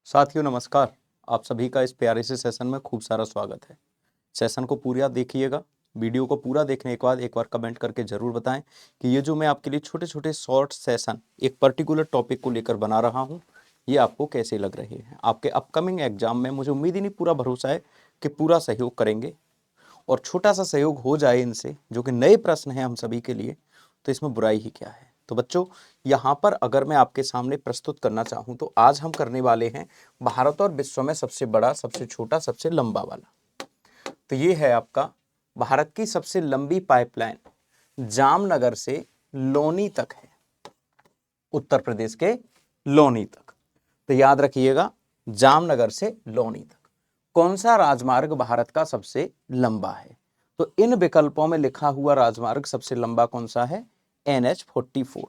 साथियों नमस्कार। आप सभी का इस प्यारे से सेशन में खूब सारा स्वागत है। सेशन को पूरा देखिएगा। वीडियो को पूरा देखने के बाद एक बार कमेंट करके ज़रूर बताएं कि ये जो मैं आपके लिए छोटे छोटे शॉर्ट सेशन एक पर्टिकुलर टॉपिक को लेकर बना रहा हूँ, ये आपको कैसे लग रहे हैं। आपके अपकमिंग एग्जाम में मुझे उम्मीद ही नहीं, पूरा भरोसा है कि पूरा सहयोग करेंगे और छोटा सा सहयोग हो जाए इनसे, जो कि नए प्रश्न हैं हम सभी के लिए, तो इसमें बुराई ही क्या है। तो बच्चों, यहाँ पर अगर मैं आपके सामने प्रस्तुत करना चाहूँ तो आज हम करने वाले हैं भारत और विश्व में सबसे बड़ा, सबसे छोटा, सबसे लंबा वाला। तो ये है आपका भारत की सबसे लंबी पाइपलाइन, जामनगर से लोनी तक है, उत्तर प्रदेश के लोनी तक। तो याद रखिएगा, जामनगर से लोनी तक कौन सा राजमार्ग भारत का सबसे लंबा है। तो इन विकल्पों में लिखा हुआ राजमार्ग सबसे लंबा कौन सा है? NH-44।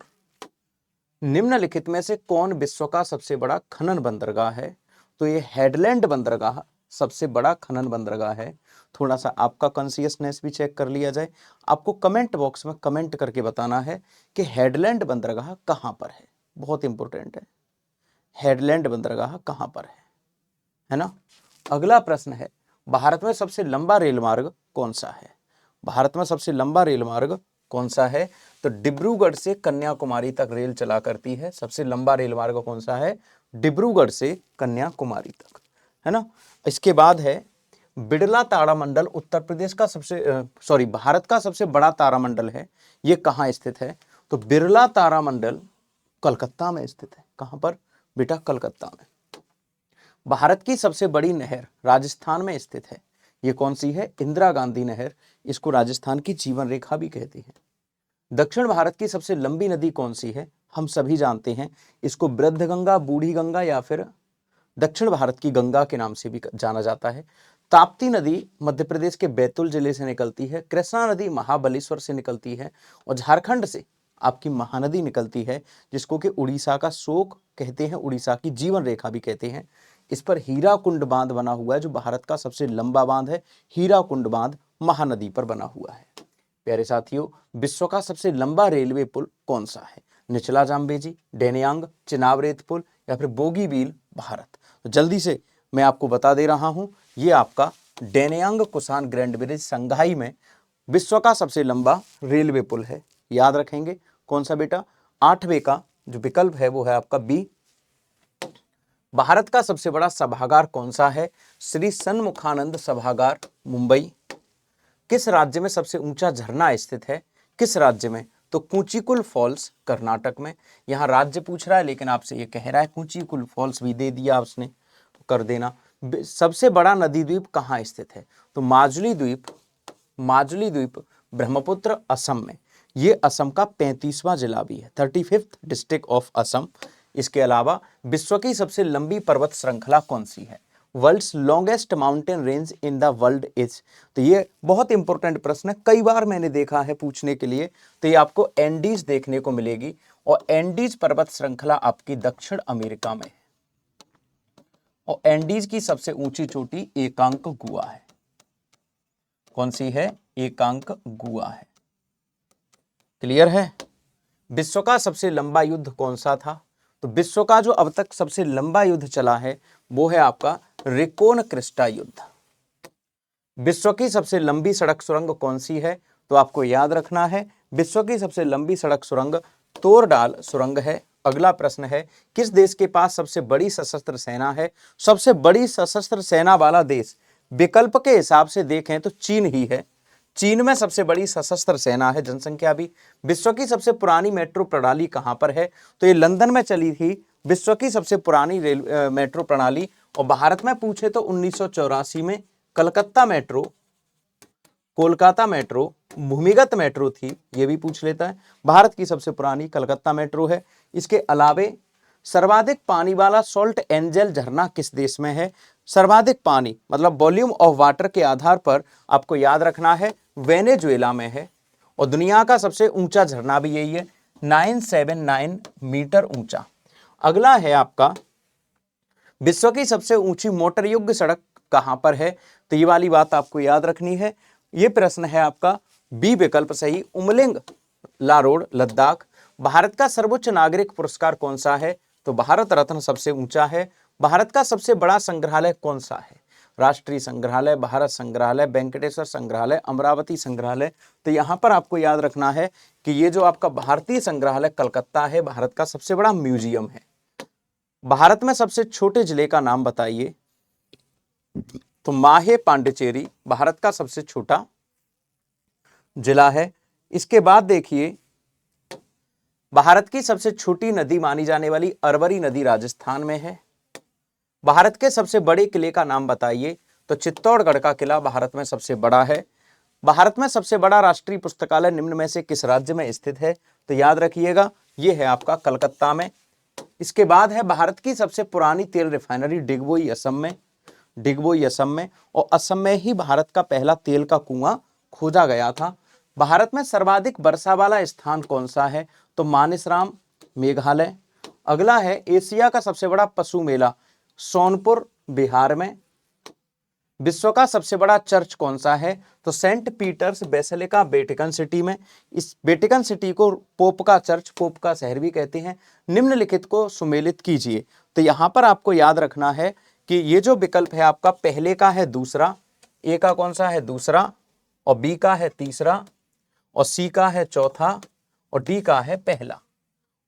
निम्नलिखित में से कौन विश्व का सबसे बड़ा खनन बंदरगाह है? तो ये हेडलैंड बंदरगाह सबसे बड़ा खनन बंदरगाह है। थोड़ा सा आपका कॉन्शियसनेस भी चेक कर लिया जाए। आपको कमेंट बॉक्स में कमेंट करके बताना है कि हेडलैंड बंदरगाह कहां पर है। बहुत इंपॉर्टेंट है, हेडलैंड बंदरगाह कहां पर है ना। अगला प्रश्न है, भारत में सबसे लंबा रेल मार्ग कौन सा है? भारत में सबसे लंबा रेल मार्ग कौन सा है? तो डिब्रूगढ़ से कन्याकुमारी तक रेल चला करती है। सबसे लंबा रेल मार्ग कौन सा है? डिब्रूगढ़ से कन्याकुमारी तक, है ना। इसके बाद है, बिड़ला तारामंडल उत्तर प्रदेश का भारत का सबसे बड़ा तारामंडल है। ये कहाँ स्थित है? तो बिरला तारामंडल कलकत्ता में स्थित है। कहां पर बेटा? कलकत्ता में। भारत की सबसे बड़ी नहर राजस्थान में स्थित है। ये कौन सी है? इंदिरा गांधी नहर। इसको राजस्थान की जीवन रेखा भी कहते हैं। दक्षिण भारत की सबसे लंबी नदी कौन सी है? हम सभी जानते हैं इसको वृद्ध गंगा, बूढ़ी गंगा या फिर दक्षिण भारत की गंगा के नाम से भी जाना जाता है। ताप्ती नदी मध्य प्रदेश के बैतूल जिले से निकलती है। कृष्णा नदी महाबलेश्वर से निकलती है और झारखंड से आपकी महानदी निकलती है, जिसको कि उड़ीसा का शोक कहते हैं, उड़ीसा की जीवन रेखा भी कहते हैं। इस पर हीराकुंड बांध बना हुआ है, जो भारत का सबसे लंबा बांध है। हीराकुंड बांध महानदी पर बना हुआ है। प्यारे साथियों, विश्व का सबसे लंबा रेलवे पुल कौन सा है? निचला जाम्बेजी, डेनयांग, चिनाब रेत पुल या फिर बोगीबील भारत। तो जल्दी से मैं आपको बता दे रहा हूं, ये आपका डेनयांग कुसान ग्रैंड ब्रिज संघाई में विश्व का सबसे लंबा रेलवे पुल है। याद रखेंगे कौन सा बेटा? 8वें का जो विकल्प है वो है आपका बी। भारत का सबसे बड़ा सभागार कौन सा है? श्री सन्मुखानंद सभागार, मुंबई। किस राज्य में सबसे ऊंचा झरना स्थित है? किस राज्य में? तो कूचीकुल फॉल्स, कर्नाटक में। यहां राज्य पूछ रहा है लेकिन आपसे ये कह रहा है कूचीकुल फॉल्स भी दे दिया उसने, तो कर देना। सबसे बड़ा नदी द्वीप कहां स्थित है? तो माजुली द्वीप, माजुली द्वीप ब्रह्मपुत्र, असम में। ये असम का 35वां जिला भी है, 35th डिस्ट्रिक्ट ऑफ असम। इसके अलावा विश्व की सबसे लंबी पर्वत श्रृंखला कौन सी है? World's longest mountain range in the world is. तो ये बहुत इंपॉर्टेंट प्रश्न है, कई बार मैंने देखा है पूछने के लिए। तो ये आपको एंडीज देखने को मिलेगी और एंडीज पर्वत श्रृंखला आपकी दक्षिण अमेरिका में है और एंडीज की सबसे ऊंची चोटी एकांक गुआ है। कौन सी है? एकांक गुआ है। क्लियर है? विश्व का सबसे लंबा युद्ध कौन सा था? तो विश्व का जो अब तक सबसे लंबा युद्ध चला है वो है आपका रिकोनक्विस्टा युद्ध। विश्व की सबसे लंबी सड़क सुरंग कौन सी है? तो आपको याद रखना है, विश्व की सबसे लंबी सड़क सुरंग तोरडाल सुरंग है। अगला प्रश्न है, किस देश के पास सबसे बड़ी सशस्त्र सेना है? सबसे बड़ी सशस्त्र सेना वाला देश विकल्प के हिसाब से देखें तो चीन ही है। चीन में सबसे बड़ी सशस्त्र सेना है, जनसंख्या भी। विश्व की सबसे पुरानी मेट्रो प्रणाली कहां पर है? तो ये लंदन में चली थी विश्व की सबसे पुरानी मेट्रो प्रणाली। और भारत में पूछे तो 1984 में कलकत्ता मेट्रो, कोलकाता मेट्रो, भूमिगत मेट्रो थी, ये भी पूछ लेता है। भारत की सबसे पुरानी कलकत्ता मेट्रो है। इसके अलावे सर्वाधिक पानी वाला सॉल्ट एंजल झरना किस देश में है? सर्वाधिक पानी मतलब वॉल्यूम ऑफ वाटर के आधार पर आपको याद रखना है वेनेजुएला में है। और दुनिया का सबसे ऊंचा झरना भी यही है, 979 मीटर ऊंचा। अगला है आपका, विश्व की सबसे ऊंची मोटर योग्य सड़क कहां पर है? तो ये वाली बात आपको याद रखनी है। ये प्रश्न है आपका बी विकल्प सही, उमलिंग ला रोड, लद्दाख। भारत का सर्वोच्च नागरिक पुरस्कार कौन सा है? तो भारत रत्न सबसे ऊंचा है, भारत का सबसे बड़ा संग्रहालय कौन सा है? राष्ट्रीय संग्रहालय, भारत संग्रहालय, वेंकटेश्वर संग्रहालय, अमरावती संग्रहालय। तो यहां पर आपको याद रखना है कि ये जो आपका भारतीय संग्रहालय कलकत्ता है, भारत का सबसे बड़ा म्यूजियम है। भारत में सबसे छोटे जिले का नाम बताइए। तो माहे पांडिचेरी भारत का सबसे छोटा जिला है। इसके बाद देखिए, भारत की सबसे छोटी नदी मानी जाने वाली अरवरी नदी राजस्थान में है। भारत के सबसे बड़े किले का नाम बताइए। तो चित्तौड़गढ़ का किला भारत में सबसे बड़ा है। भारत में सबसे बड़ा राष्ट्रीय पुस्तकालय निम्न में से किस राज्य में स्थित है? तो याद रखिएगा, यह है आपका कलकत्ता में। इसके बाद है भारत की सबसे पुरानी तेल रिफाइनरी डिगबोई असम में। डिगबोई असम में, और असम में ही भारत का पहला तेल का कुआं खोजा गया था। भारत में सर्वाधिक वर्षा वाला स्थान कौन सा है? तो मानसराम मेघालय। अगला है एशिया का सबसे बड़ा पशु मेला सोनपुर बिहार में। विश्व का सबसे बड़ा चर्च कौन सा है? तो Saint Peter's Basilica Vatican City में। इस वेटिकन सिटी को पोप का चर्च, पोप का शहर भी कहते हैं। निम्नलिखित को सुमेलित कीजिए। तो यहां पर आपको याद रखना है कि ये जो विकल्प है आपका, पहले का है दूसरा, ए का कौन सा है दूसरा, और बी का है तीसरा, और सी का है चौथा, और डी का है पहला।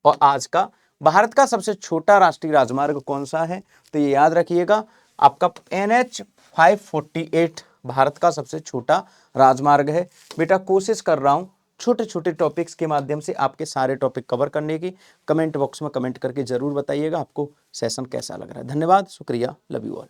और आज का भारत का सबसे छोटा राष्ट्रीय राजमार्ग कौन सा है? तो ये याद रखिएगा, आपका NH 548 भारत का सबसे छोटा राजमार्ग है। बेटा कोशिश कर रहा हूं छोटे छोटे टॉपिक्स के माध्यम से आपके सारे टॉपिक कवर करने की। कमेंट बॉक्स में कमेंट करके जरूर बताइएगा आपको सेशन कैसा लग रहा है। धन्यवाद, शुक्रिया, लव यू ऑल।